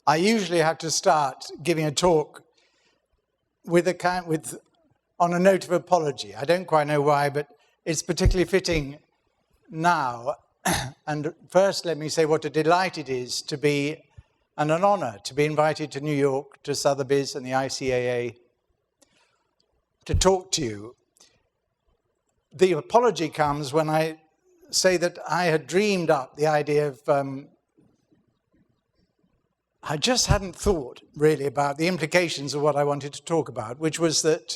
I usually have to start giving a talk on a note of apology. I don't quite know why, but it's particularly fitting now. And first, let me say what a delight it is to be, and an honor to be invited to New York, to Sotheby's and the ICAA, to talk to you. The apology comes when I say that I had dreamed up the idea of, I just hadn't thought really about the implications of what I wanted to talk about, which was that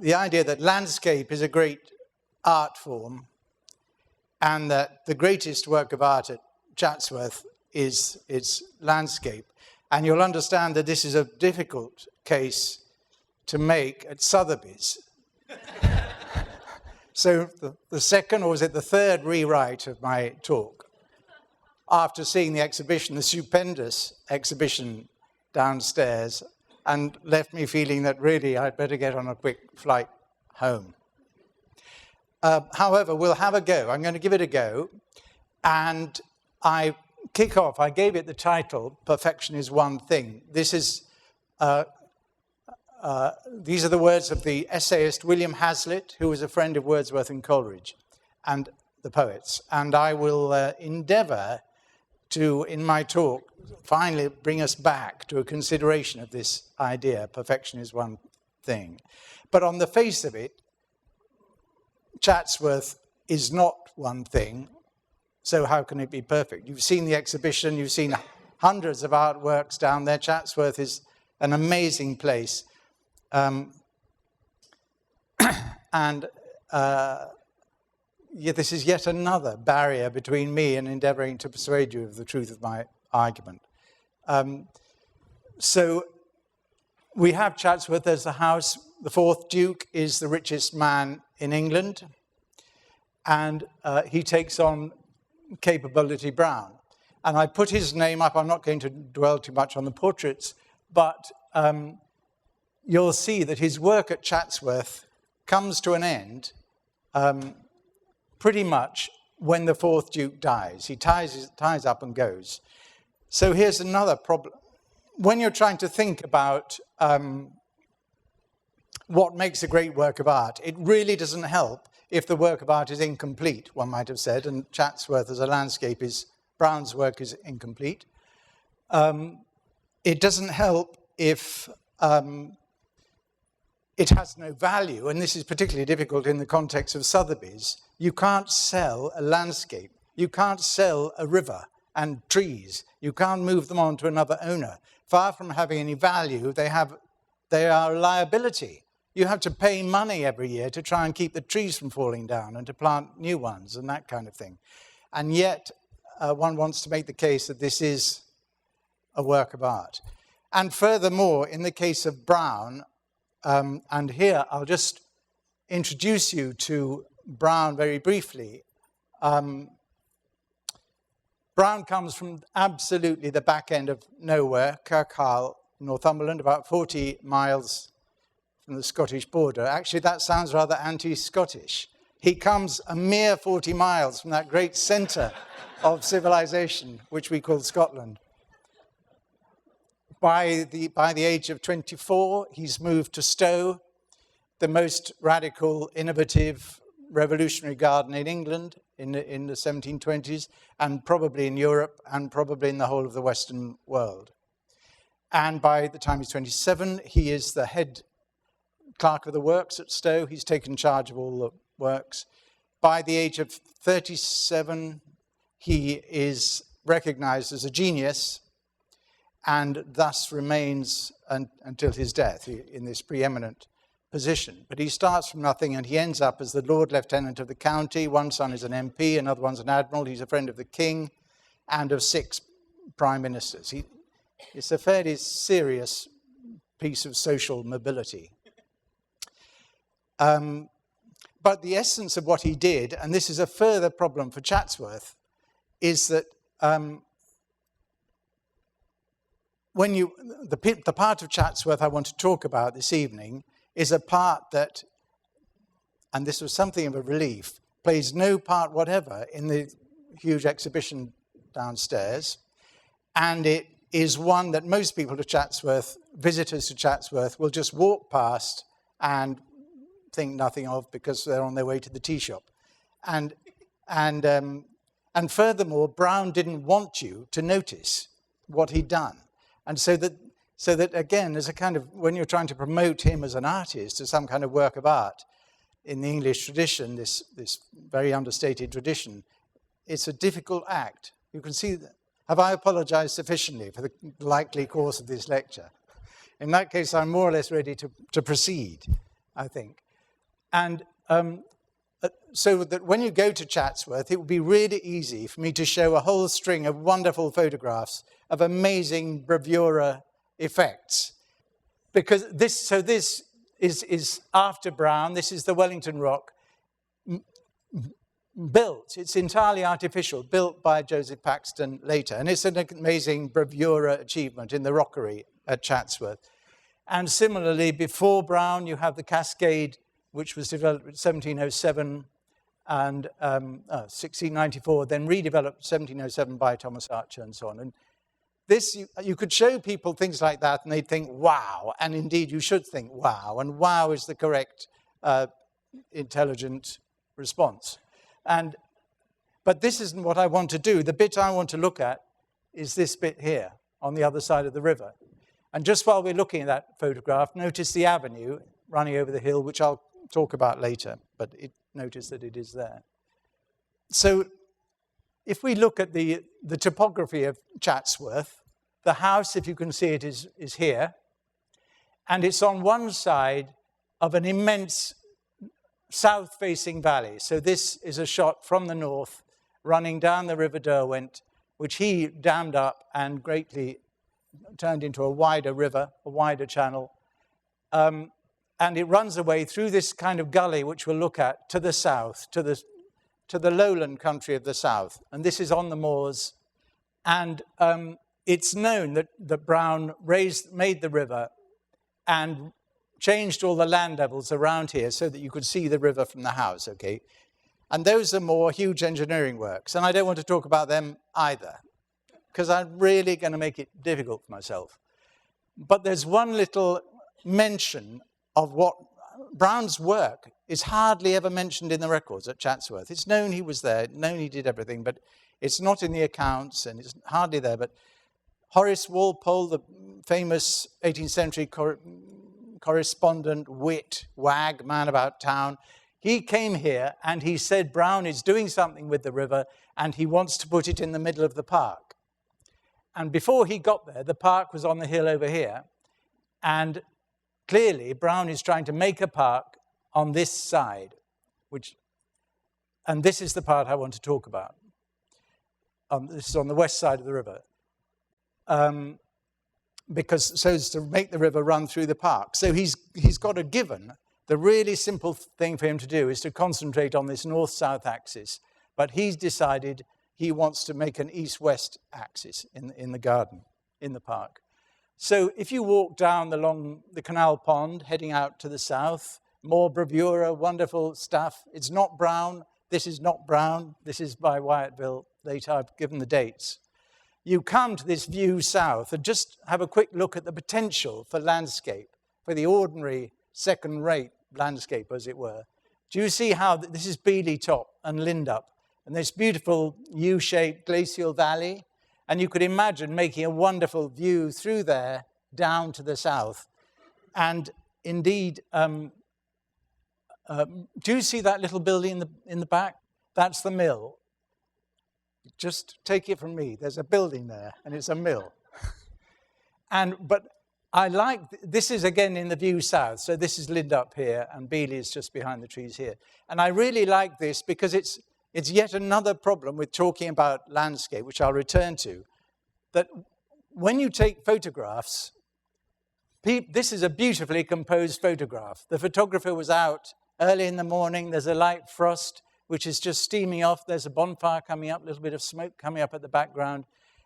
the idea that landscape is a great art form, and that the greatest work of art at Chatsworth is its landscape. And you'll understand that this is a difficult case to make at Sotheby's. So the second, or was it the third rewrite of my talk, after seeing the exhibition, the stupendous exhibition downstairs, and left me feeling that really I'd better get on a quick flight home. However, we'll have a go. I'm going to give it a go. And I kick off. I gave it the title, Perfection is One Thing. This is, these are the words of the essayist William Hazlitt, who was a friend of Wordsworth and Coleridge, and the poets. And I will endeavor to, in my talk, finally bring us back to a consideration of this idea, perfection is one thing. But on the face of it, Chatsworth is not one thing, so how can it be perfect? You've seen the exhibition, you've seen hundreds of artworks down there. Chatsworth is an amazing place. This is yet another barrier between me and endeavoring to persuade you of the truth of my argument. So we have Chatsworth as the house. The fourth Duke is the richest man in England, and he takes on Capability Brown. And I put his name up. I'm not going to dwell too much on the portraits, but you'll see that his work at Chatsworth comes to an end pretty much when the fourth Duke dies. He ties up and goes. So here's another problem. When you're trying to think about what makes a great work of art, it really doesn't help if the work of art is incomplete, one might have said, and Chatsworth as a landscape Brown's work is incomplete. It doesn't help if it has no value, and this is particularly difficult in the context of Sotheby's. You can't sell a landscape. You can't sell a river and trees. You can't move them on to another owner. Far from having any value, they are a liability. You have to pay money every year to try and keep the trees from falling down and to plant new ones and that kind of thing. And yet, one wants to make the case that this is a work of art. And furthermore, in the case of Brown, and here I'll just introduce you to Brown very briefly. Brown comes from absolutely the back end of nowhere, Kirkhill, Northumberland, about 40 miles from the Scottish border. Actually, that sounds rather anti-Scottish. He comes a mere 40 miles from that great centre of civilization, which we call Scotland. By the age of 24, he's moved to Stowe, the most radical, innovative, revolutionary garden in England in the 1720s, and probably in Europe, and probably in the whole of the Western world. And by the time he's 27, he is the head clerk of the works at Stowe. He's taken charge of all the works. By the age of 37, he is recognized as a genius, and thus remains until his death in this preeminent position. But he starts from nothing, and he ends up as the Lord Lieutenant of the county. One son is an MP, another one's an admiral. He's a friend of the king and of 6 prime ministers. It's a fairly serious piece of social mobility. But the essence of what he did, and this is a further problem for Chatsworth, is that the part of Chatsworth I want to talk about this evening is a part that, and this was something of a relief, plays no part whatever in the huge exhibition downstairs, and it is one that most people to Chatsworth, visitors to Chatsworth, will just walk past and think nothing of because they're on their way to the tea shop. And furthermore, Brown didn't want you to notice what he'd done. And so that again, as a kind of, when you're trying to promote him as an artist, as some kind of work of art in the English tradition, this very understated tradition, it's a difficult act. You can see that. Have I apologized sufficiently for the likely course of this lecture? In that case, I'm more or less ready to proceed, I think. And so that when you go to Chatsworth, it would be really easy for me to show a whole string of wonderful photographs of amazing bravura effects. Because this is after Brown. This is the Wellington Rock, built. It's entirely artificial, built by Joseph Paxton later. And it's an amazing bravura achievement in the rockery at Chatsworth. And similarly, before Brown, you have the Cascade, which was developed in 1707 and 1694, then redeveloped 1707 by Thomas Archer and so on. And this, you could show people things like that and they'd think, wow. And indeed, you should think, wow. And wow is the correct intelligent response. But this isn't what I want to do. The bit I want to look at is this bit here on the other side of the river. And just while we're looking at that photograph, notice the avenue running over the hill, which I'll talk about later, but notice that it is there. So if we look at the topography of Chatsworth, the house, if you can see it, is here. And it's on one side of an immense south-facing valley. So this is a shot from the north running down the River Derwent, which he dammed up and greatly turned into a wider river, a wider channel. And it runs away through this kind of gully, which we'll look at, to the south, to the lowland country of the south. And this is on the moors. And it's known that Brown made the river and changed all the land levels around here so that you could see the river from the house, okay? And those are more huge engineering works. And I don't want to talk about them either, because I'm really going to make it difficult for myself. But there's one little mention of what Brown's work is hardly ever mentioned in the records at Chatsworth. It's known he was there, known he did everything, but it's not in the accounts and it's hardly there. But Horace Walpole, the famous 18th century correspondent, wit, wag, man about town, he came here and he said Brown is doing something with the river and he wants to put it in the middle of the park. And before he got there, the park was on the hill over here. And clearly, Brown is trying to make a park on this side, and this is the part I want to talk about. This is on the west side of the river. Because so as to make the river run through the park. So he's got a given. The really simple thing for him to do is to concentrate on this north-south axis. But he's decided he wants to make an east-west axis in the garden, in the park. So if you walk down along the canal pond, heading out to the south, more bravura, wonderful stuff. It's not Brown. This is not Brown. This is by Wyatville. Later, I've given the dates. You come to this view south and just have a quick look at the potential for landscape, for the ordinary second-rate landscape, as it were. Do you see how this is Beeley Top and Lindup, and this beautiful U-shaped glacial valley? And you could imagine making a wonderful view through there down to the south. And indeed, do you see that little building in the back? That's the mill. Just take it from me. There's a building there, and it's a mill. But I like, this is again in the view south. So this is Lindup here, and Beeley is just behind the trees here. And I really like this because it's yet another problem with talking about landscape, which I'll return to, that when you take photographs, this is a beautifully composed photograph. The photographer was out early in the morning. There's a light frost, which is just steaming off. There's a bonfire coming up, a little bit of smoke coming up at the background.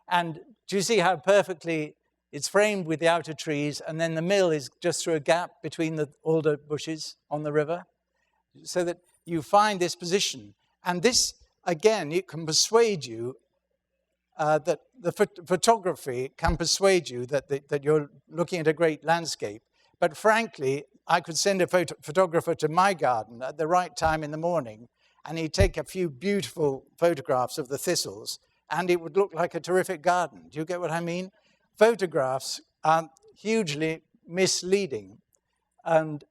And do you see how perfectly it's framed with the outer trees, and then the mill is just through a gap between the alder bushes on the river, so that you find this position. And this, again, it can persuade you that the photography can persuade you that you're looking at a great landscape. But frankly, I could send a photographer to my garden at the right time in the morning, and he'd take a few beautiful photographs of the thistles, and it would look like a terrific garden. Do you get what I mean? Photographs are hugely misleading, and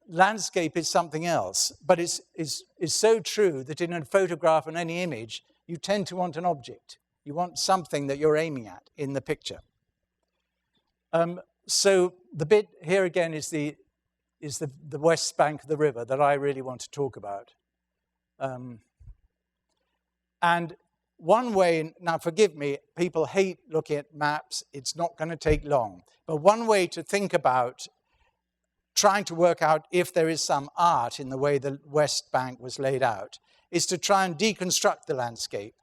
landscape is something else. But it's so true that in a photograph and any image, you tend to want an object. You want something that you're aiming at in the picture. So the bit here again is the west bank of the river that I really want to talk about. And one way, now forgive me, people hate looking at maps. It's not going to take long. But one way to think about trying to work out if there is some art in the way the west bank was laid out is to try and deconstruct the landscape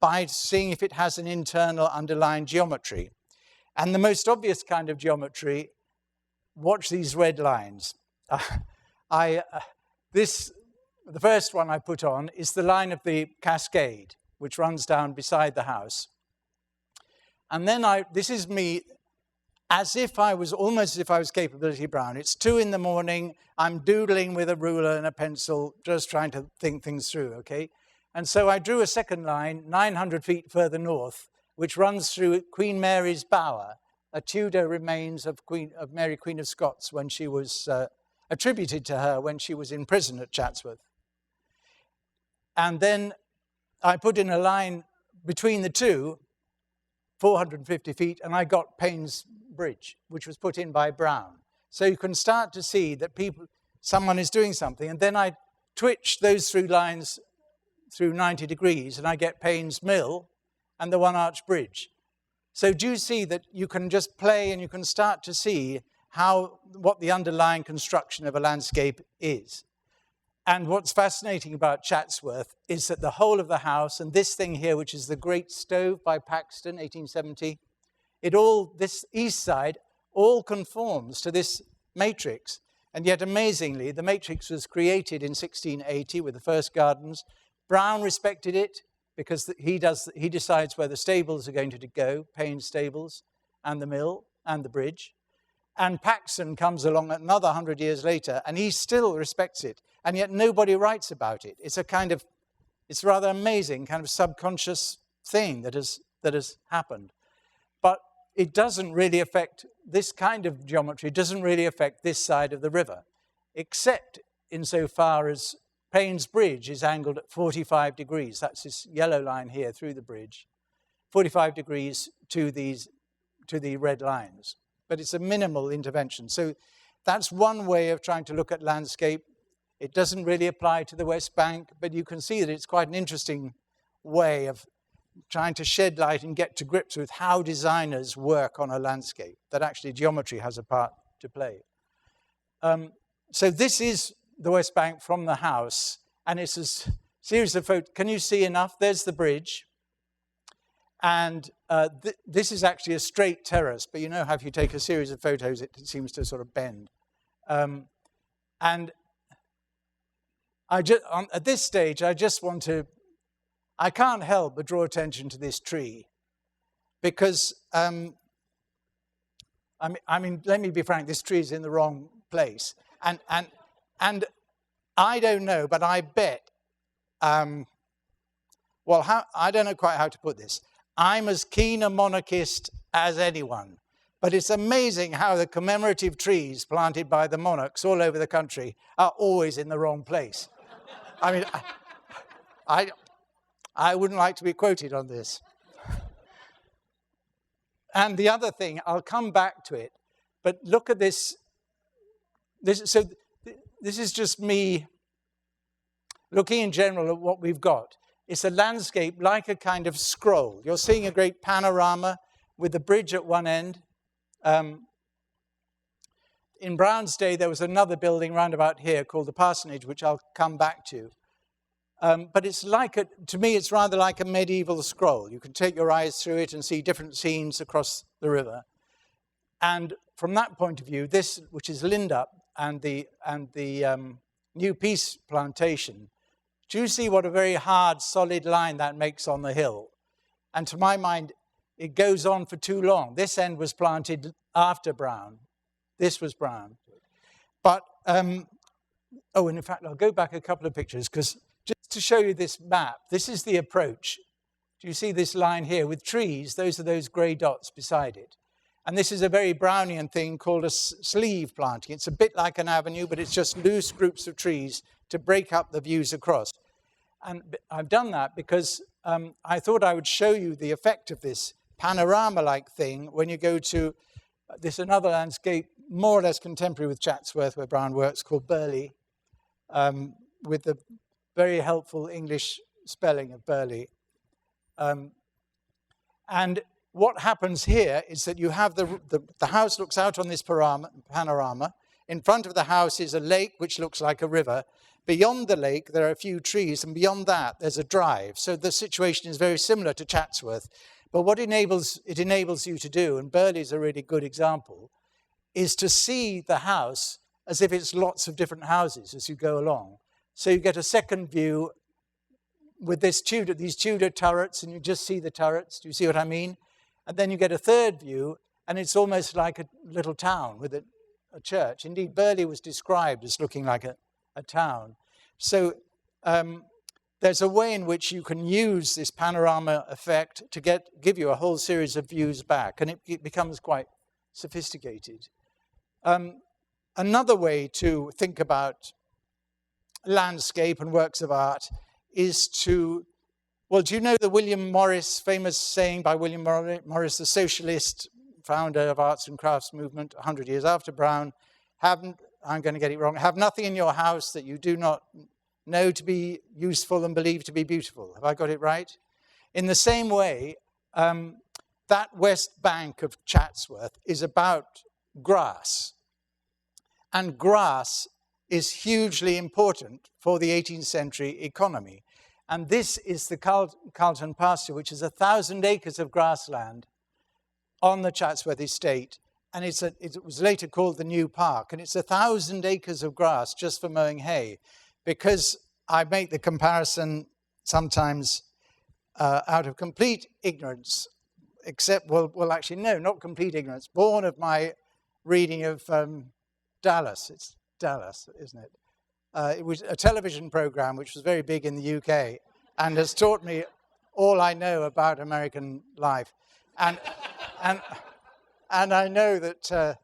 by seeing if it has an internal underlying geometry. And the most obvious kind of geometry, watch these red lines. The first one I put on is the line of the cascade, which runs down beside the house. And then this is me almost as if I was Capability Brown. It's 2 in the morning, I'm doodling with a ruler and a pencil, just trying to think things through, okay? And so I drew a second line 900 feet further north, which runs through Queen Mary's Bower, a Tudor remains of Mary, Queen of Scots, when she was attributed to her when she was in prison at Chatsworth. And then I put in a line between the two, 450 feet, and I got Payne's Bridge, which was put in by Brown. So you can start to see that someone is doing something, and then I twitch those through lines through 90 degrees, and I get Payne's Mill and the One Arch Bridge. So do you see that you can just play and you can start to see what the underlying construction of a landscape is? And what's fascinating about Chatsworth is that the whole of the house, and this thing here, which is the Great Stove by Paxton, 1870, this east side, all conforms to this matrix. And yet, amazingly, the matrix was created in 1680 with the first gardens. Brown respected it because he decides where the stables are going to go, Payne's stables, and the mill, and the bridge. And Paxton comes along another 100 years later, and he still respects it. And yet nobody writes about it. It's rather amazing kind of subconscious thing that has happened. But it doesn't really affect, this kind of geometry doesn't really affect this side of the river, except insofar as Payne's Bridge is angled at 45 degrees. That's this yellow line here through the bridge, 45 degrees to the red lines. But it's a minimal intervention. So that's one way of trying to look at landscape. It doesn't really apply to the West Bank, but you can see that it's quite an interesting way of trying to shed light and get to grips with how designers work on a landscape, that actually geometry has a part to play. So this is the West Bank from the house, and it's a series of photos. Can you see enough? There's the bridge. And this is actually a straight terrace, but you know how if you take a series of photos, it seems to sort of bend. And at this stage, I can't help but draw attention to this tree, because, I mean, let me be frank, this tree is in the wrong place. And I don't know, but I bet, I don't know quite how to put this. I'm as keen a monarchist as anyone, but it's amazing how the commemorative trees planted by the monarchs all over the country are always in the wrong place. I mean, I wouldn't like to be quoted on this. And the other thing, I'll come back to it, but look at this. This is just me looking in general at what we've got. It's a landscape like a kind of scroll. You're seeing a great panorama with the bridge at one end. In Brown's day, there was another building round about here called the Parsonage, which I'll come back to. But it's to me, it's rather like a medieval scroll. You can take your eyes through it and see different scenes across the river. And from that point of view, this, which is Lindup and the New Peace plantation, do you see what a very hard, solid line that makes on the hill? And to my mind, it goes on for too long. This end was planted after Brown. This was Brown. But, and in fact, I'll go back a couple of pictures, because just to show you this map, this is the approach. Do you see this line here with trees? Those are those grey dots beside it. And this is a very Brownian thing called a sleeve planting. It's a bit like an avenue, but it's just loose groups of trees to break up the views across. And I've done that because I thought I would show you the effect of this panorama-like thing when you go to this another landscape, more or less contemporary with Chatsworth, where Brown works, called Burley, with the very helpful English spelling of Burley. And what happens here is that you have the house looks out on this panorama. In front of the house is a lake which looks like a river. Beyond the lake, there are a few trees, and beyond that, there's a drive. So the situation is very similar to Chatsworth. But what it enables you to do, and Burley's a really good example, is to see the house as if it's lots of different houses as you go along. So you get a second view with these Tudor turrets, and you just see the turrets. Do you see what I mean? And then you get a third view, and it's almost like a little town with a church. Indeed, Burley was described as looking like a town. So there's a way in which you can use this panorama effect to give you a whole series of views back, and it becomes quite sophisticated. Another way to think about landscape and works of art is to, well, do you know the William Morris, famous saying by William Morris, the socialist founder of arts and crafts movement 100 years after Brown, I'm going to get it wrong, have nothing in your house that you do not know to be useful and believe to be beautiful. Have I got it right? In the same way, that west bank of Chatsworth is about grass. And grass is hugely important for the 18th century economy. And this is the Carlton pasture, which is 1,000 acres of grassland on the Chatsworth estate. And it was later called the New Park. And it's 1,000 acres of grass just for mowing hay. Because I make the comparison sometimes out of complete ignorance, except, well, actually, no, not complete ignorance, born of my reading of Dallas. It's Dallas, isn't it? It was a television program which was very big in the UK and has taught me all I know about American life. And I know that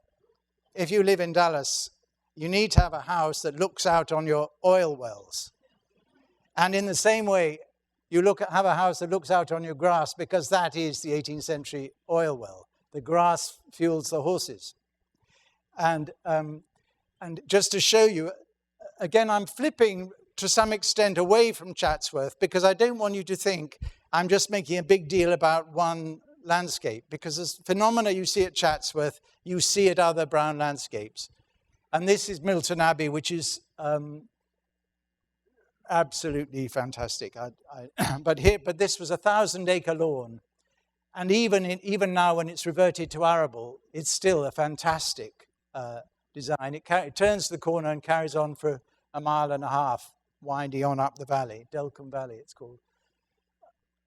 if you live in Dallas, you need to have a house that looks out on your oil wells. And in the same way, you have a house that looks out on your grass, because that is the 18th century oil well. The grass fuels the horses. And just to show you, again, I'm flipping to some extent away from Chatsworth, because I don't want you to think I'm just making a big deal about one landscape, because the phenomena you see at Chatsworth, you see at other Brown landscapes. And this is Milton Abbey, which is absolutely fantastic. But this was a 1,000-acre lawn, and even now, when it's reverted to arable, it's still a fantastic design. It turns the corner and carries on for a mile and a half, winding on up the valley, Delcombe Valley, it's called.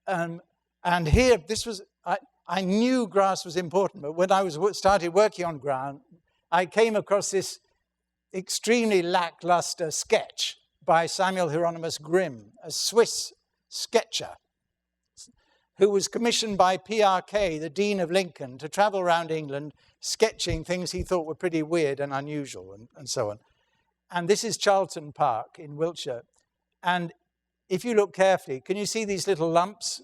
And here, I knew grass was important, but when I started working on ground, I came across this extremely lackluster sketch by Samuel Hieronymus Grimm, a Swiss sketcher, who was commissioned by PRK, the Dean of Lincoln, to travel around England sketching things he thought were pretty weird and unusual and so on. And this is Charlton Park in Wiltshire. And if you look carefully, can you see these little lumps?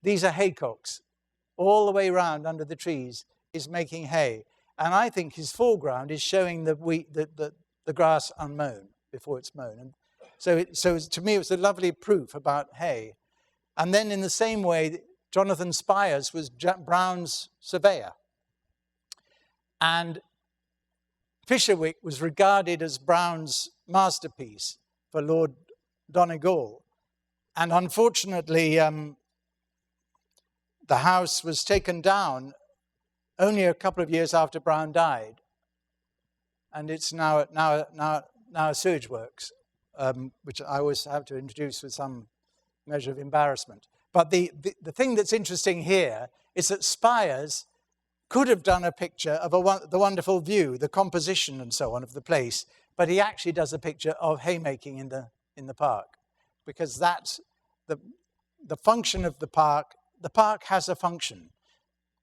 These are haycocks. All the way around under the trees is making hay. And I think his foreground is showing the grass unmown before it's mown. And so to me, it was a lovely proof about hay. And then in the same way, Jonathan Spires was Brown's surveyor. And Fisherwick was regarded as Brown's masterpiece for Lord Donegal. And unfortunately, the house was taken down only a couple of years after Brown died. And it's now a sewage works, which I always have to introduce with some measure of embarrassment. But the thing that's interesting here is that Spires could have done a picture of the wonderful view, the composition and so on of the place, but he actually does a picture of haymaking in the park, because that's the function of the park. The park has a function.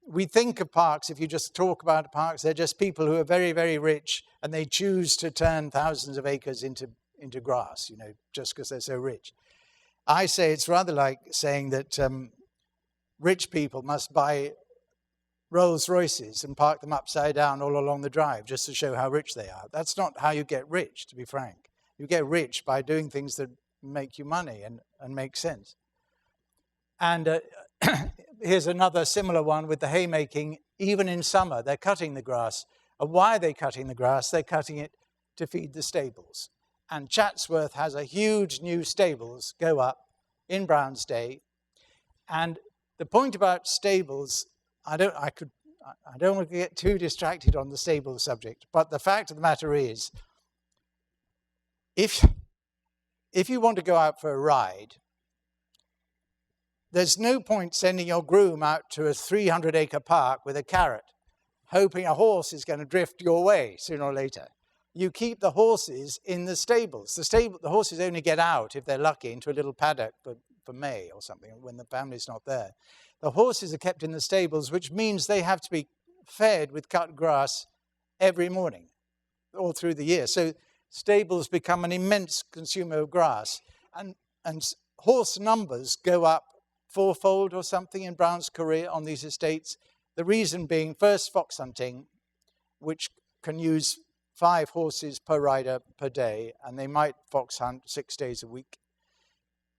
We think of parks, if you just talk about parks, they're just people who are very, very rich and they choose to turn thousands of acres into grass, you know, just because they're so rich. I say it's rather like saying that rich people must buy Rolls Royces and park them upside down all along the drive just to show how rich they are. That's not how you get rich, to be frank. You get rich by doing things that make you money and make sense. And here's another similar one with the haymaking. Even in summer, they're cutting the grass. And why are they cutting the grass? They're cutting it to feed the stables. And Chatsworth has a huge new stables go up in Brownsday. And the point about stables, I don't want to get too distracted on the stable subject, but the fact of the matter is, if you want to go out for a ride, there's no point sending your groom out to a 300-acre park with a carrot, hoping a horse is going to drift your way sooner or later. You keep the horses in the stables. The horses only get out, if they're lucky, into a little paddock for May or something, when the family's not there. The horses are kept in the stables, which means they have to be fed with cut grass every morning, all through the year. So stables become an immense consumer of grass. And horse numbers go up fourfold or something in Brown's career on these estates. The reason being, first, fox hunting, which can use 5 horses per rider per day, and they might fox hunt 6 days a week.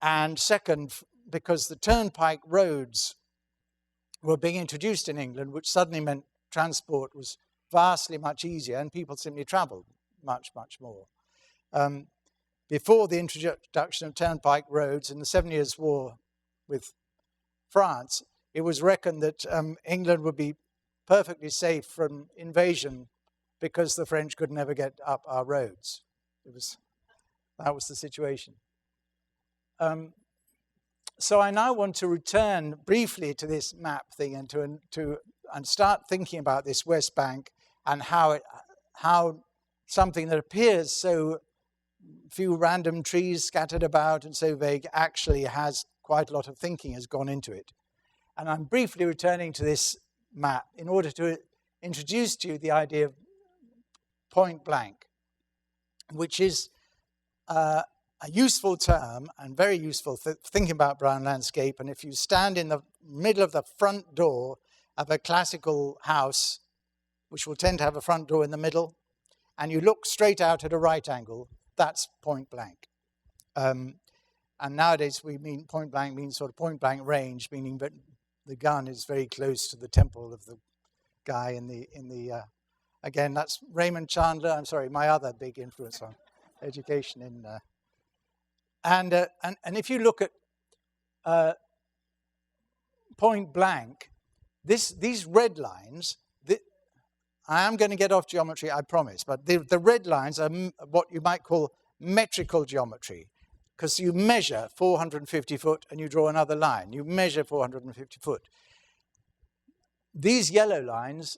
And second, because the turnpike roads were being introduced in England, which suddenly meant transport was vastly much easier, and people simply travelled much, much more. Before the introduction of turnpike roads in the 7 Years' War with France, it was reckoned that England would be perfectly safe from invasion because the French could never get up our roads. That was the situation. So I now want to return briefly to this map thing and start thinking about this West Bank and how something that appears so few random trees scattered about and so vague actually has quite a lot of thinking has gone into it. And I'm briefly returning to this map in order to introduce to you the idea of point blank, which is a useful term and very useful for thinking about brown landscape. And if you stand in the middle of the front door of a classical house, which will tend to have a front door in the middle, and you look straight out at a right angle, that's point blank. And nowadays we mean point blank means sort of point blank range, meaning that the gun is very close to the temple of the guy in the again, that's Raymond Chandler. I'm sorry, my other big influence on education in. And if you look at point blank, these red lines. I am going to get off geometry, I promise, but the red lines are what you might call metrical geometry, because you measure 450 foot and you draw another line. You measure 450 foot. These yellow lines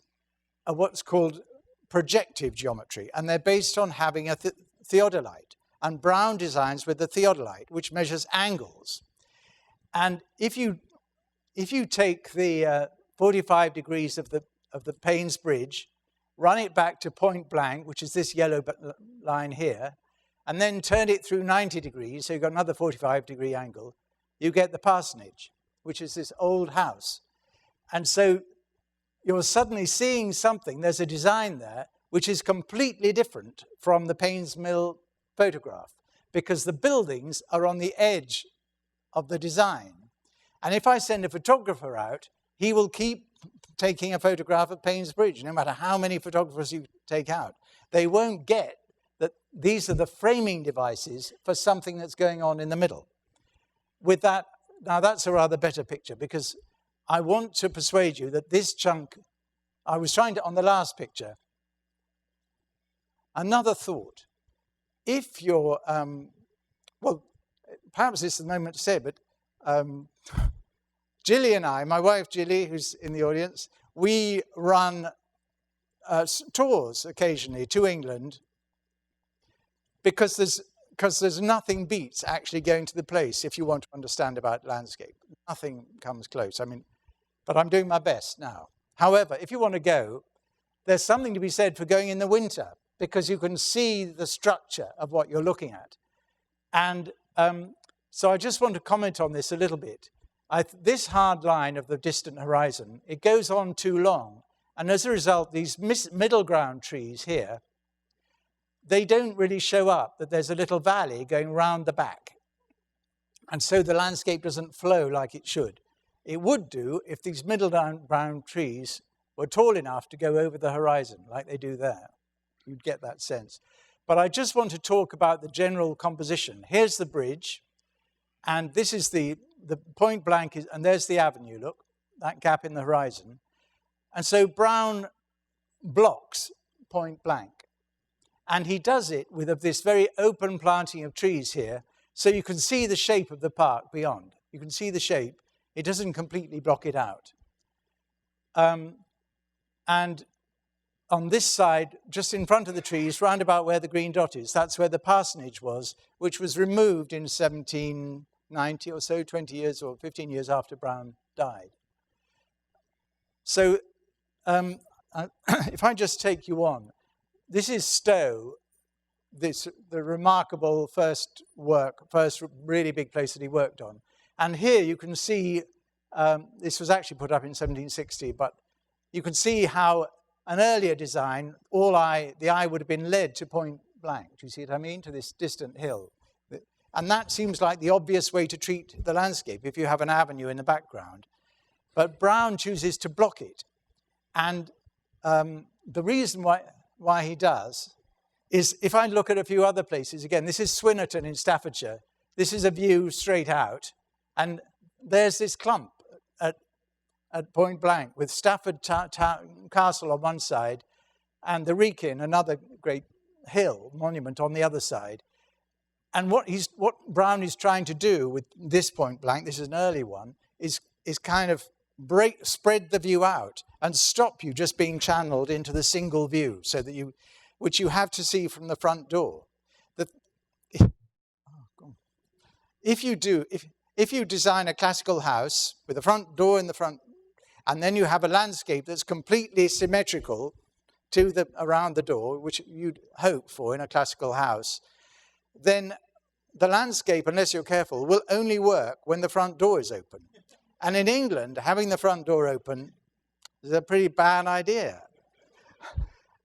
are what's called projective geometry, and they're based on having a theodolite, and Brown designs with the theodolite, which measures angles. And if you take the 45 degrees of the Payne's Bridge, run it back to point blank, which is this yellow line here, and then turn it through 90 degrees, so you've got another 45-degree angle, you get the parsonage, which is this old house. And so you're suddenly seeing something, there's a design there, which is completely different from the Payne's Mill photograph, because the buildings are on the edge of the design. And if I send a photographer out, he will keep taking a photograph of Payne's Bridge, no matter how many photographers you take out. They won't get that these are the framing devices for something that's going on in the middle. With that, now that's a rather better picture, because I want to persuade you that this chunk, I was trying to, on the last picture, another thought. If you're, well, perhaps this is the moment to say it, but Gilly and I, my wife Gilly, who's in the audience, we run tours occasionally to England because there's nothing beats actually going to the place if you want to understand about landscape. Nothing comes close. I mean, but I'm doing my best now. However, if you want to go, there's something to be said for going in the winter because you can see the structure of what you're looking at. And so I just want to comment on this a little bit. This hard line of the distant horizon, it goes on too long. And as a result, these middle ground trees here, they don't really show up, that there's a little valley going round the back. And so the landscape doesn't flow like it should. It would do if these middle ground trees were tall enough to go over the horizon, like they do there. You'd get that sense. But I just want to talk about the general composition. Here's the bridge, and this is the point blank, and there's the avenue, look, that gap in the horizon. And so Brown blocks point blank. And he does it with this very open planting of trees here, so you can see the shape of the park beyond. You can see the shape. It doesn't completely block it out. And on this side, just in front of the trees, round about where the green dot is, that's where the parsonage was, which was removed in 1790 or so, 20 years or 15 years after Brown died. So if I just take you on, this is Stowe, the remarkable first really big place that he worked on. And here you can see, this was actually put up in 1760, but you can see how an earlier design, the eye would have been led to point blank. Do you see what I mean? To this distant hill. And that seems like the obvious way to treat the landscape if you have an avenue in the background. But Brown chooses to block it. And the reason why he does is, if I look at a few other places, again, this is Swinnerton in Staffordshire. This is a view straight out. And there's this clump at point blank with Stafford Castle on one side and the Wrekin, another great hill, monument, on the other side. And what Brown is trying to do with this point blank, this is an early one, is kind of spread the view out and stop you just being channeled into the single view, so that which you have to see from the front door. If you design a classical house with a front door in the front, and then you have a landscape that's completely symmetrical around the door, which you'd hope for in a classical house, then the landscape, unless you're careful, will only work when the front door is open. And in England, having the front door open is a pretty bad idea.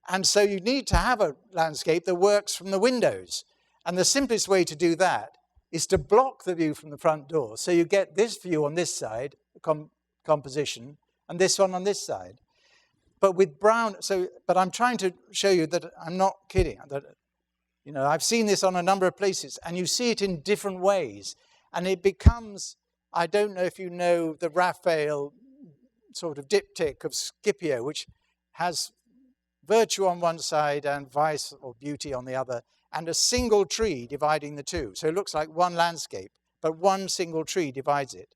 And so you need to have a landscape that works from the windows. And the simplest way to do that is to block the view from the front door. So you get this view on this side, composition, and this one on this side. But with Brown, but I'm trying to show you that I'm not kidding. That, I've seen this on a number of places, and you see it in different ways. And it becomes, I don't know if you know the Raphael sort of diptych of Scipio, which has virtue on one side and vice or beauty on the other, and a single tree dividing the two. So it looks like one landscape, but one single tree divides it.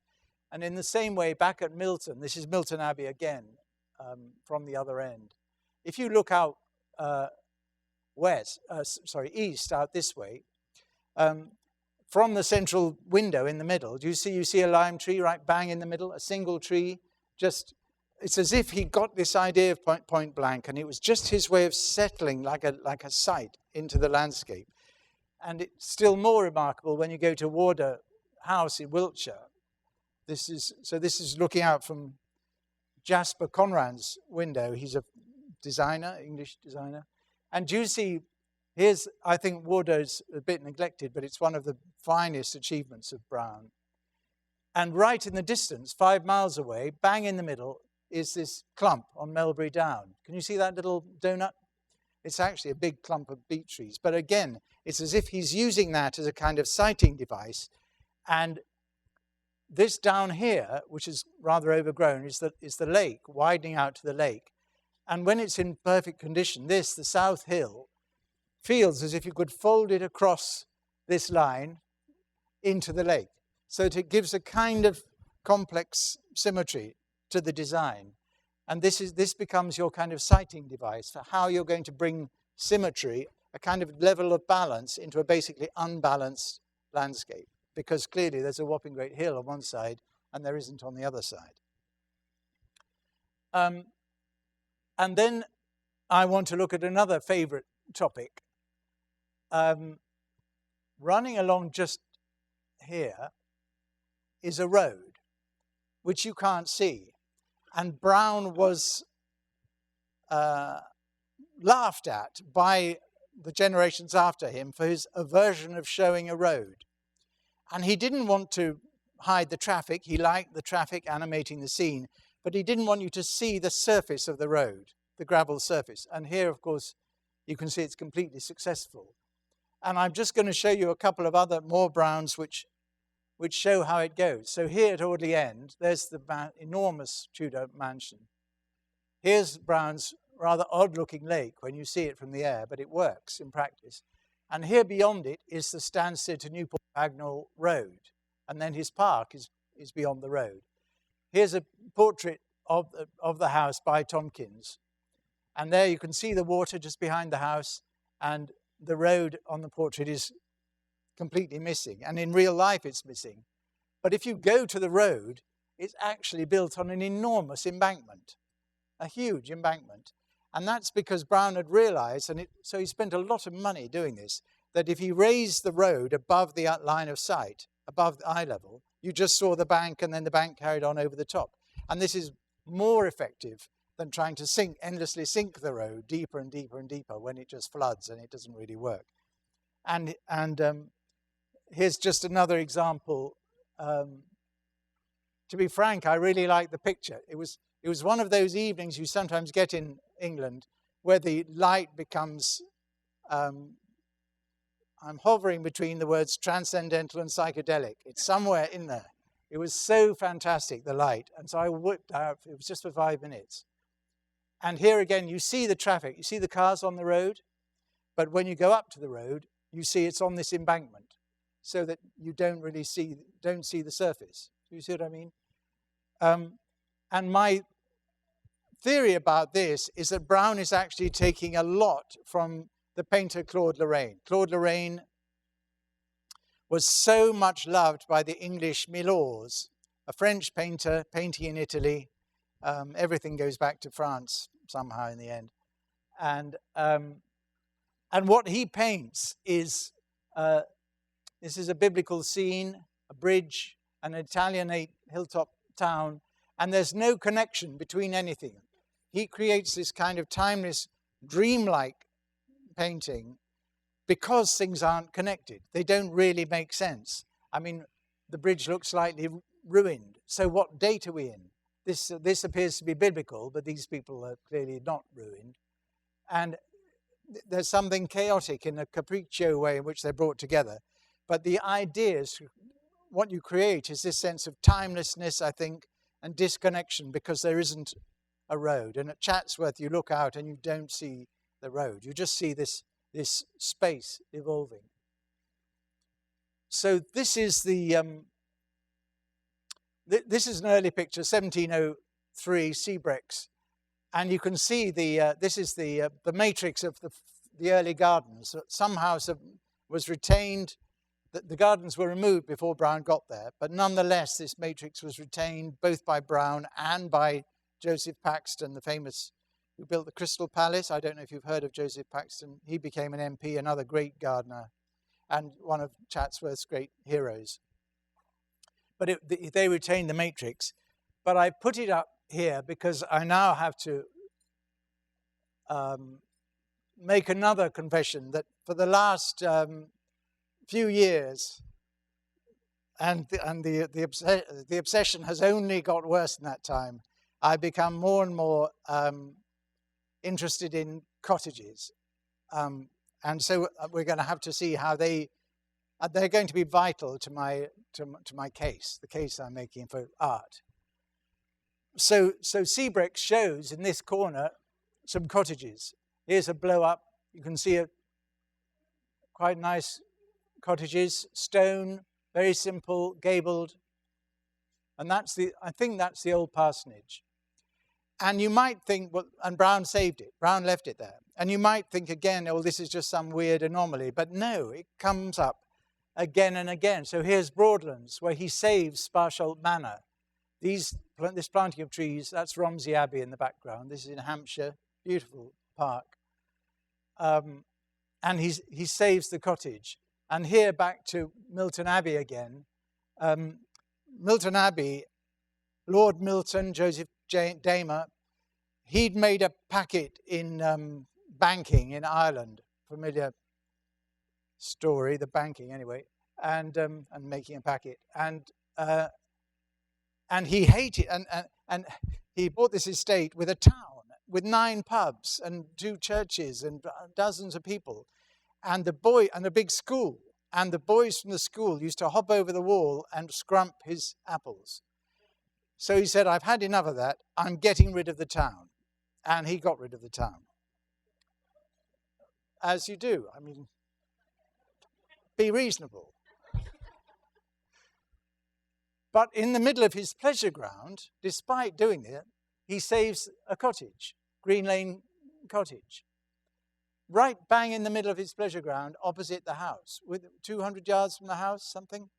And in the same way, back at Milton, this is Milton Abbey again, from the other end. If you look out east, out this way, from the central window in the middle, you see a lime tree right bang in the middle, a single tree. It's as if he got this idea of point blank, and it was just his way of settling like a sight into the landscape. And it's still more remarkable when you go to Warder House in Wiltshire. This is looking out from Jasper Conran's window. He's a designer, English designer. And do you see, I think Warder's a bit neglected, but it's one of the finest achievements of Brown. And right in the distance, 5 miles away, bang in the middle, is this clump on Melbury Down. Can you see that little donut? It's actually a big clump of beech trees. But again, it's as if he's using that as a kind of sighting device. And this down here, which is rather overgrown, is the lake, widening out to the lake. And when it's in perfect condition, the South Hill, feels as if you could fold it across this line into the lake. So that it gives a kind of complex symmetry to the design. And this becomes your kind of sighting device for how you're going to bring symmetry, a kind of level of balance, into a basically unbalanced landscape. Because clearly there's a whopping great hill on one side and there isn't on the other side. And then I want to look at another favorite topic. Running along just here is a road, which you can't see. And Brown was laughed at by the generations after him for his aversion of showing a road. And he didn't want to hide the traffic. He liked the traffic animating the scene, but he didn't want you to see the surface of the road, the gravel surface. And here, of course, you can see it's completely successful. And I'm just going to show you a couple of other more Browns which show how it goes. So here at Audley End, there's the enormous Tudor mansion. Here's Brown's rather odd-looking lake when you see it from the air, but it works in practice. And here beyond it is the Stansted to Newport Bagnall Road. And then his park is beyond the road. Here's a portrait of the house by Tomkins. And there you can see the water just behind the house, and the road on the portrait is completely missing. And in real life it's missing. But if you go to the road, it's actually built on an enormous embankment, a huge embankment. And that's because Brown had realized, so he spent a lot of money doing this, that if he raised the road above the line of sight, above the eye level, you just saw the bank and then the bank carried on over the top. And this is more effective than trying to endlessly sink the road deeper and deeper and deeper when it just floods and it doesn't really work. And here's just another example. To be frank, I really like the picture. It was one of those evenings you sometimes get in England where the light becomes, I'm hovering between the words transcendental and psychedelic. It's somewhere in there. It was so fantastic, the light. And so I whipped out, it was just for 5 minutes. And here again, you see the traffic, you see the cars on the road, but when you go up to the road, you see it's on this embankment, so that you don't really see the surface. Do you see what I mean? And my theory about this is that Brown is actually taking a lot from the painter Claude Lorraine. Claude Lorraine was so much loved by the English milors, a French painter painting in Italy. Everything goes back to France somehow in the end. And what he paints is, this is a biblical scene, a bridge, an Italian hilltop town, and there's no connection between anything. He creates this kind of timeless, dreamlike painting because things aren't connected. They don't really make sense. I mean, the bridge looks slightly ruined. So what date are we in? This appears to be biblical, but these people are clearly not ruined. And there's something chaotic in a capriccio way in which they're brought together. But the ideas, what you create is this sense of timelessness, I think, and disconnection because there isn't a road. And at Chatsworth, you look out and you don't see the road. You just see this space evolving. So this is this is an early picture, 1703, Seabreaks. And you can see this is the matrix of the early gardens. Somehow was retained. The gardens were removed before Brown got there, but nonetheless, this matrix was retained both by Brown and by Joseph Paxton, the famous, who built the Crystal Palace. I don't know if you've heard of Joseph Paxton. He became an MP, another great gardener, and one of Chatsworth's great heroes. But they retained the matrix. But I put it up here because I now have to make another confession that for the last few years, and the obsession has only got worse in that time, I've become more and more interested in cottages. And so we're going to have to see how they're going to be vital to my case, the case I'm making for art. So Seabreaks shows in this corner some cottages. Here's a blow up. You can see quite nice cottages, stone, very simple, gabled. And I think that's the old parsonage. And you might think, well, and Brown saved it. Brown left it there. And you might think again, oh, this is just some weird anomaly. But no, it comes up again and again. So here's Broadlands, where he saves Sparsholt Manor. This planting of trees, that's Romsey Abbey in the background. This is in Hampshire, beautiful park. And he saves the cottage. And here back to Milton Abbey again. Milton Abbey, Lord Milton, Joseph Damer, he'd made a packet in banking in Ireland, familiar story, the banking anyway, and making a packet. And he hated, and he bought this estate with a town, with 9 pubs and 2 churches and dozens of people, and a big school. And the boys from the school used to hop over the wall and scrump his apples. So he said, I've had enough of that. I'm getting rid of the town. And he got rid of the town. As you do. I mean, be reasonable. But in the middle of his pleasure ground, despite doing it, he saves a cottage, Green Lane Cottage. Right bang in the middle of his pleasure ground, opposite the house, with 200 yards from the house, something.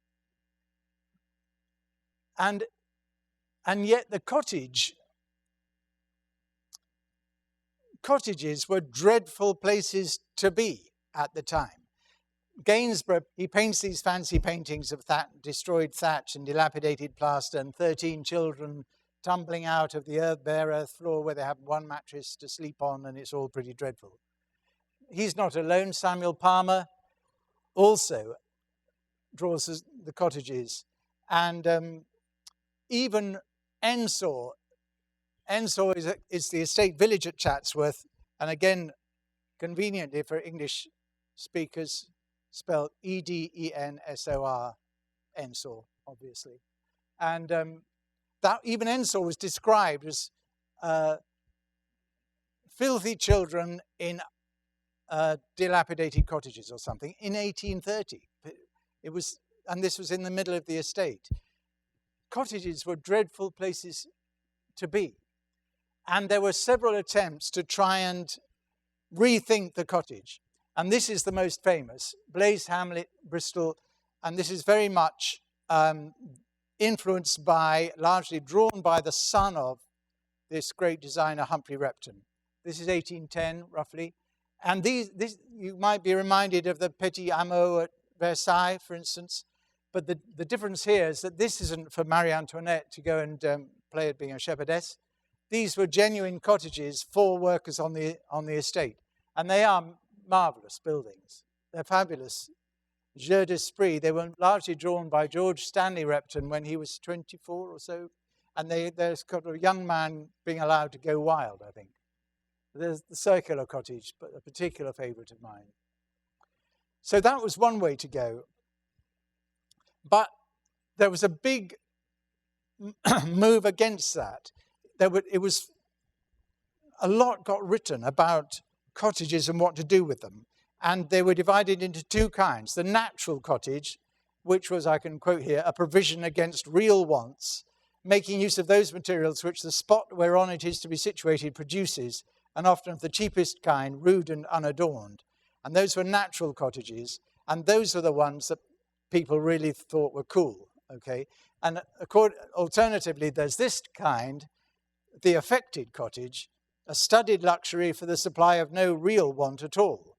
And yet the cottages were dreadful places to be at the time. Gainsborough, he paints these fancy paintings of destroyed thatch and dilapidated plaster and 13 children tumbling out of the bare earth floor where they have one mattress to sleep on, and it's all pretty dreadful. He's not alone. Samuel Palmer also draws the cottages. And even Ensor is the estate village at Chatsworth, and again, conveniently for English speakers, spelled Edensor, Ensor, obviously. And that even Ensor was described as filthy children in dilapidated cottages or something in 1830. And this was in the middle of the estate. Cottages were dreadful places to be. And there were several attempts to try and rethink the cottage. And this is the most famous, Blaise Hamlet, Bristol. And this is very much influenced by, largely drawn by the son of this great designer, Humphrey Repton. This is 1810, roughly. And this you might be reminded of the Petit Hameau at Versailles, for instance. But the difference here is that this isn't for Marie Antoinette to go and play at being a shepherdess. These were genuine cottages for workers on the estate. And they are marvellous buildings. They're fabulous. Jeu d'esprit. They were largely drawn by George Stanley Repton when he was 24 or so. And there's got a young man being allowed to go wild, I think. There's the circular cottage, but a particular favourite of mine. So that was one way to go. But there was a big move against that. A lot got written about cottages and what to do with them. And they were divided into 2 kinds. The natural cottage, which was, I can quote here, a provision against real wants, making use of those materials which the spot whereon it is to be situated produces, and often of the cheapest kind, rude and unadorned. And those were natural cottages, and those are the ones that people really thought were cool, okay? And alternatively, there's this kind, the affected cottage, a studied luxury for the supply of no real want at all.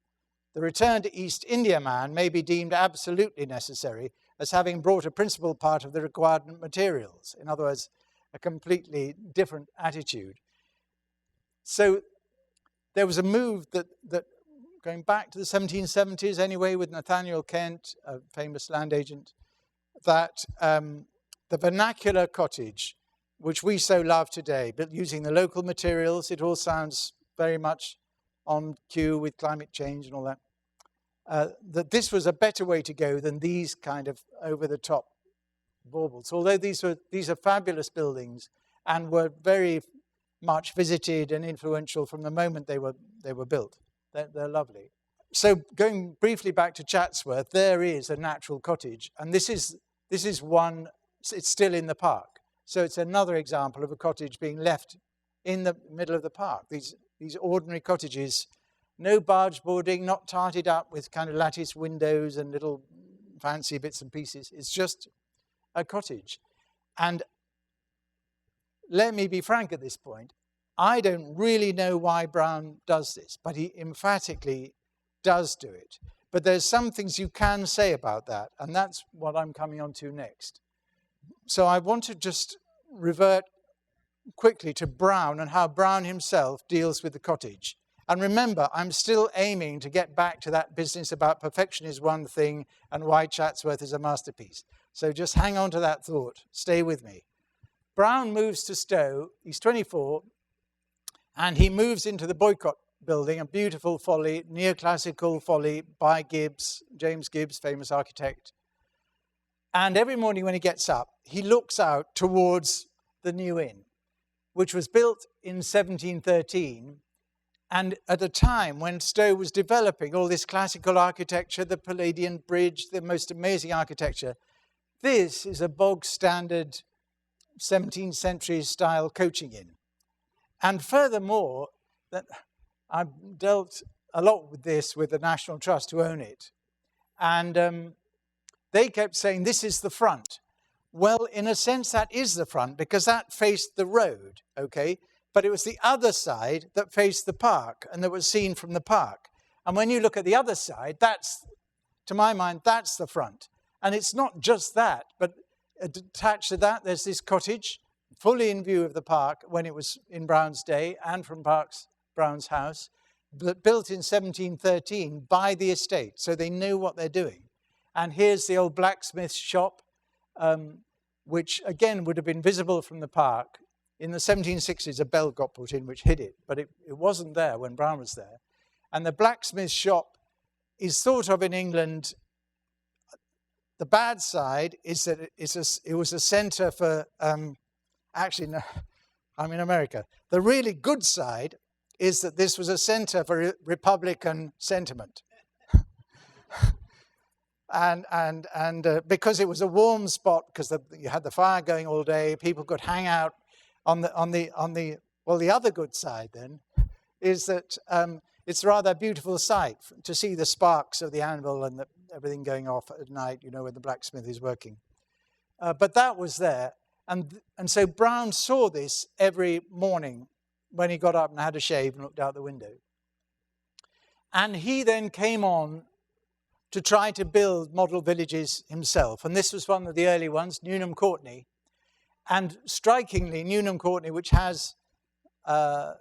The return to East India man may be deemed absolutely necessary as having brought a principal part of the required materials. In other words, a completely different attitude. So there was a move that going back to the 1770s anyway, with Nathaniel Kent, a famous land agent, that the vernacular cottage, which we so love today, but using the local materials, it all sounds very much on cue with climate change and all that, that this was a better way to go than these kind of over-the-top baubles. Although these are fabulous buildings and were very much visited and influential from the moment they were built. They're lovely. So going briefly back to Chatsworth, there is a natural cottage, and this is one. It's still in the park. So it's another example of a cottage being left in the middle of the park. These ordinary cottages, no barge boarding, not tarted up with kind of lattice windows and little fancy bits and pieces. It's just a cottage. And let me be frank at this point, I don't really know why Brown does this, but he emphatically does do it. But there's some things you can say about that, and that's what I'm coming on to next. So I want to just revert quickly to Brown and how Brown himself deals with the cottage. And remember, I'm still aiming to get back to that business about perfection is one thing and why Chatsworth is a masterpiece. So just hang on to that thought. Stay with me. Brown moves to Stowe. He's 24, and he moves into the Boycott building, a beautiful folly, neoclassical folly by Gibbs, James Gibbs, famous architect. And every morning when he gets up, he looks out towards the New Inn, which was built in 1713. And at a time when Stowe was developing all this classical architecture, the Palladian Bridge, the most amazing architecture, this is a bog standard 17th century style coaching inn. And furthermore, that I've dealt a lot with this with the National Trust who own it. And they kept saying, this is the front. Well, in a sense, that is the front because that faced the road, okay? But it was the other side that faced the park and that was seen from the park. And when you look at the other side, that's, to my mind, that's the front. And it's not just that, but attached to that, there's this cottage, fully in view of the park when it was in Brown's day and from Brown's house, built in 1713 by the estate. So they knew what they're doing. And here's the old blacksmith's shop, which again would have been visible from the park. In the 1760s, a bell got put in which hid it, but it wasn't there when Brown was there. And the blacksmith's shop is thought of in England. The bad side is that it was a center for, actually, no, I'm in America. The really good side is that this was a center for Republican sentiment. and because it was a warm spot, because you had the fire going all day, people could hang out on the other good side then is that it's rather a beautiful sight to see the sparks of the anvil and everything going off at night, you know, when the blacksmith is working. But that was there. And so Brown saw this every morning when he got up and had a shave and looked out the window. And he then came on to try to build model villages himself. And this was one of the early ones, Newnham Courtney. And strikingly, Newnham Courtney, which has the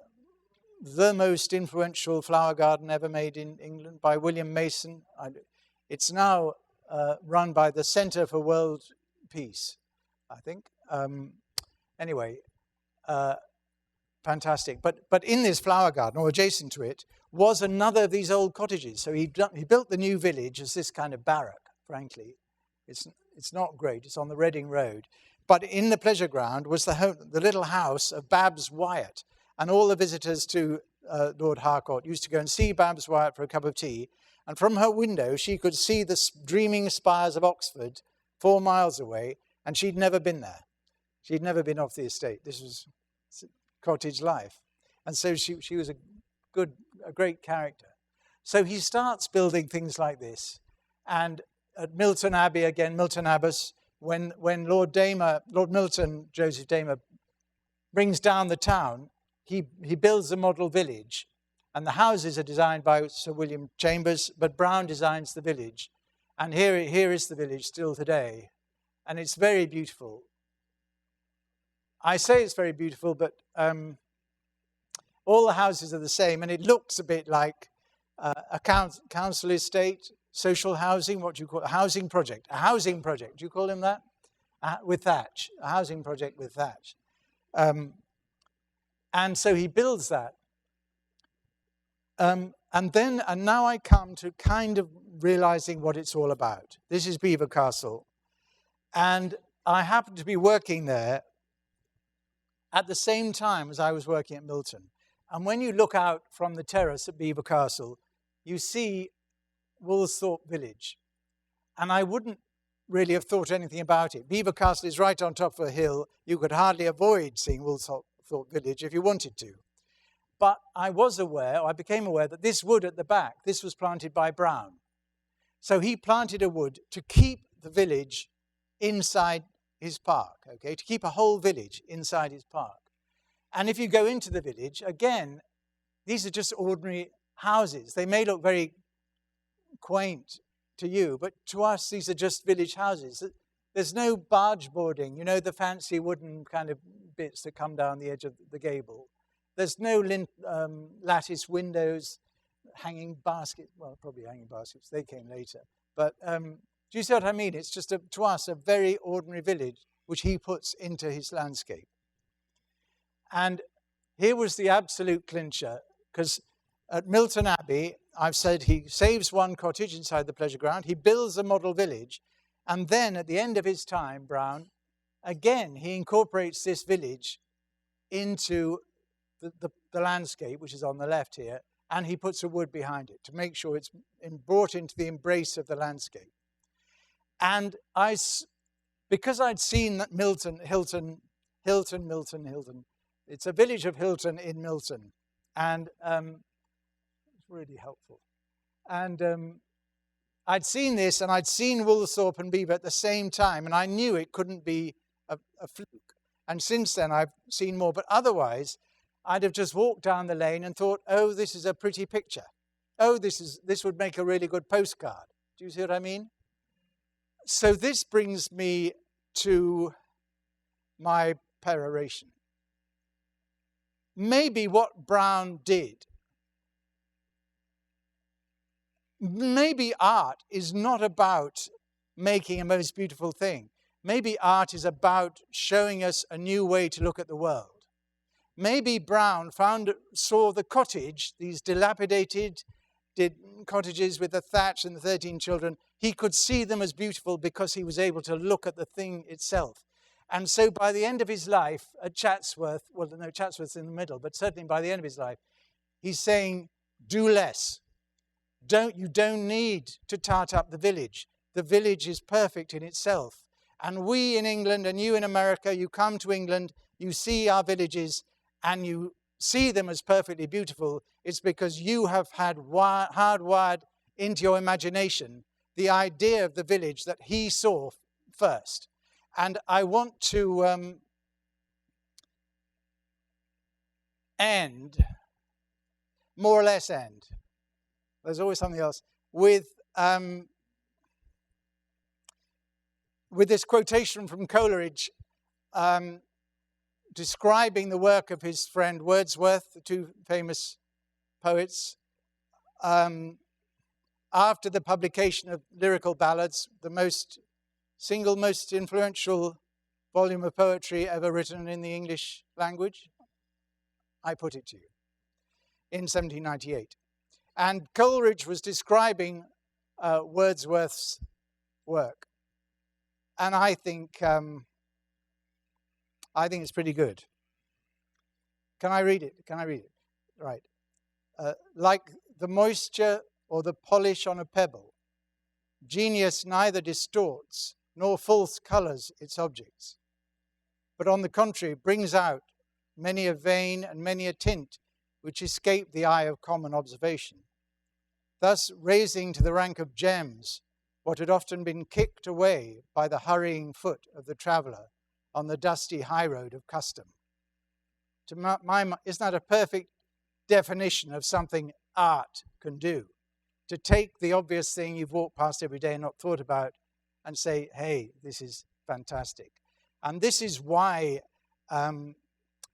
most influential flower garden ever made in England by William Mason. It's now run by the Centre for World Peace, I think. Anyway, fantastic. But in this flower garden, or adjacent to it, was another of these old cottages. So he built the new village as this kind of barrack, frankly. It's not great. It's on the Reading Road. But in the pleasure ground was the little house of Babs Wyatt. And all the visitors to Lord Harcourt used to go and see Babs Wyatt for a cup of tea. And from her window, she could see the dreaming spires of Oxford 4 miles away. And she'd never been there. She'd never been off the estate. This was cottage life. And so she was a great character. So he starts building things like this. And at Milton Abbey, again, Milton Abbas, when Lord Milton, Joseph Damer, brings down the town, he builds a model village. And the houses are designed by Sir William Chambers, but Brown designs the village. And here is the village still today. And it's very beautiful. I say it's very beautiful, but all the houses are the same. And it looks a bit like a council estate, social housing, what do you call it? A housing project. A housing project. Do you call him that? With thatch. A housing project with thatch. And so he builds that. And now I come to kind of realizing what it's all about. This is Belvoir Castle. And I happened to be working there at the same time as I was working at Milton. And when you look out from the terrace at Belvoir Castle, you see Woolsthorpe Village. And I wouldn't really have thought anything about it. Belvoir Castle is right on top of a hill. You could hardly avoid seeing Woolsthorpe village if you wanted to. But I became aware that this wood at the back, this was planted by Brown. So he planted a wood to keep the village inside his park, okay, to keep a whole village inside his park. And if you go into the village, again, these are just ordinary houses. They may look very quaint to you, but to us, these are just village houses. There's no barge boarding, you know, the fancy wooden kind of bits that come down the edge of the gable. There's no lattice windows, hanging baskets. Well, probably hanging baskets. They came later. But do you see what I mean? It's just, to us, a very ordinary village, which he puts into his landscape. And here was the absolute clincher, because at Milton Abbey, I've said he saves one cottage inside the pleasure ground. He builds a model village. And then at the end of his time, Brown, again, he incorporates this village into the landscape, which is on the left here, and he puts a wood behind it to make sure it's brought into the embrace of the landscape. And because I'd seen that Milton, it's a village of Hilton in Milton, and it's really helpful. And I'd seen this, and I'd seen Woolsthorpe and Belvoir at the same time, and I knew it couldn't be a fluke. And since then, I've seen more. But otherwise, I'd have just walked down the lane and thought, oh, this is a pretty picture. Oh, this would make a really good postcard. Do you see what I mean? So this brings me to my peroration. Maybe what Brown did, maybe art is not about making a most beautiful thing. Maybe art is about showing us a new way to look at the world. Maybe Brown saw the cottage, these dilapidated cottages with the thatch and the 13 children. He could see them as beautiful because he was able to look at the thing itself. And so by the end of his life at Chatsworth, well, no, Chatsworth's in the middle, but certainly by the end of his life, he's saying, do less. You don't need to tart up the village. The village is perfect in itself. And we in England and you in America, you come to England, you see our villages, and you see them as perfectly beautiful. It's because you have had hardwired into your imagination the idea of the village that he saw first. And I want to more or less end. There's always something else. With this quotation from Coleridge, describing the work of his friend Wordsworth, the two famous poets, after the publication of Lyrical Ballads, the single most influential volume of poetry ever written in the English language, I put it to you, in 1798. And Coleridge was describing Wordsworth's work. And I think it's pretty good. Can I read it? Right. Like the moisture or the polish on a pebble, genius neither distorts nor false colors its objects, but on the contrary brings out many a vein and many a tint which escape the eye of common observation, thus raising to the rank of gems what had often been kicked away by the hurrying foot of the traveller on the dusty highroad of custom. To my mind, isn't that a perfect definition of something art can do? To take the obvious thing you've walked past every day and not thought about and say, hey, this is fantastic. And this is why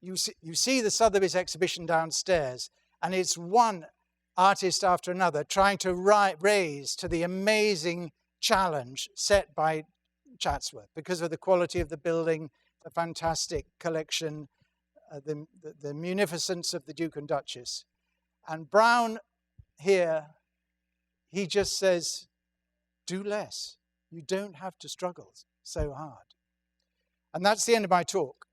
you see the Sotheby's exhibition downstairs, and it's one artist after another trying to raise to the amazing challenge set by Chatsworth because of the quality of the building, the fantastic collection, the munificence of the Duke and Duchess. And Brown here, he just says, do less. You don't have to struggle so hard. And that's the end of my talk.